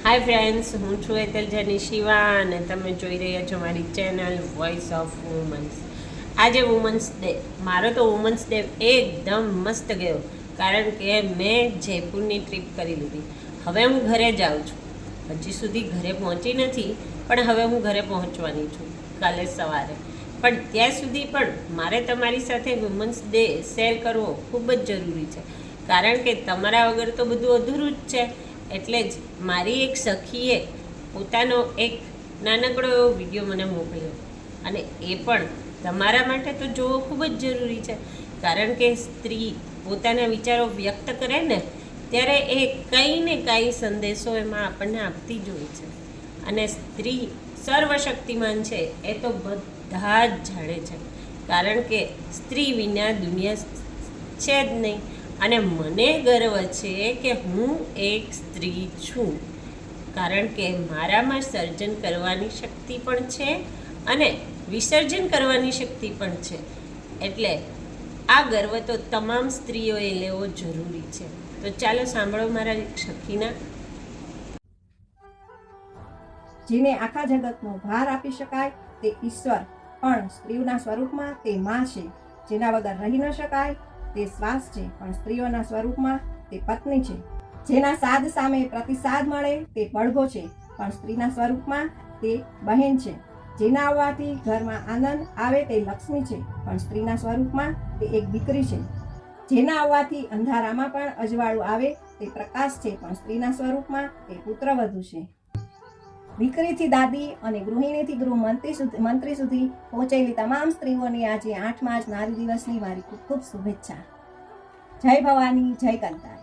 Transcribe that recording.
Hi friends, હું છું એતલજાની શિવા અને તમે જોઈ રહ્યા છો મારી ચેનલ વોઇસ ઓફ વુમન્સ. આજે વુમન્સ ડે. મારો તો વુમન્સ ડે એકદમ મસ્ત ગયો, કારણ કે મેં જયપુરની ટ્રીપ કરી લીધી. હવે હું ઘરે જાઉં છું. હજી સુધી ઘરે પહોંચી નથી, પણ હવે હું ઘરે પહોંચવાની છું કાલે સવારે. પણ ત્યાં સુધી પણ મારે તમારી સાથે વુમન્સ ડે શેર કરવો ખૂબ જ જરૂરી છે, કારણ કે તમારા વગર તો બધું અધૂરું જ છે. એટલે જ મારી એક સખીએ પોતાનો એક નાનકડો એવો વિડીયો મને મોકલ્યો, અને એ પણ તમારા માટે તો જોવો ખૂબ જ જરૂરી છે. કારણ કે સ્ત્રી પોતાના વિચારો વ્યક્ત કરે ને, ત્યારે એ કંઈ ને કાંઈ સંદેશો એમાં આપણને આપતી જ હોય છે. અને સ્ત્રી સર્વશક્તિમાન છે એ તો બધા જ જાણે છે, કારણ કે સ્ત્રી વિના દુનિયા છે જ નહીં. અને મને ગર્વ છે કે હું એક સ્ત્રી છું, કારણ કે મારામાં સર્જન કરવાની શક્તિ પણ છે અને વિસર્જન કરવાની શક્તિ પણ છે. એટલે આ ગર્વ તો તમામ સ્ત્રીઓએ લેવો જરૂરી છે. તો ચાલો સાંભળો મારા સખીના. જેને આખા જગતનો ભાર આપી શકાય તે ઈશ્વર, પણ સ્ત્રીઓના સ્વરૂપમાં તે માં છે. જેના વગર રહી ન શકાય તે શ્વાસ છે, પણ સ્ત્રીઓના સ્વરૂપમાં તે પત્ની છે. જેના સાદ સામે પ્રતિસાદ મળે તે પડઘો છે, પણ સ્ત્રીના સ્વરૂપમાં તે બહેન છે. જેના આવવાથી ઘરમાં આનંદ આવે તે લક્ષ્મી છે, પણ સ્ત્રીના સ્વરૂપમાં તે એક દીકરી છે. જેના આવવાથી અંધારામાં પણ અજવાળું આવે તે પ્રકાશ છે, પણ સ્ત્રીના સ્વરૂપમાં તે પુત્રવધુ છે. દીકરીથી દાદી અને ગૃહિણીથી ગૃહમંત્રી સુધી પહોંચેલી તમામ સ્ત્રીઓને આજે 8 માર્ચ નારી દિવસની મારી ખૂબ ખૂબ શુભેચ્છા. જય ભવાની, જય કંતાર.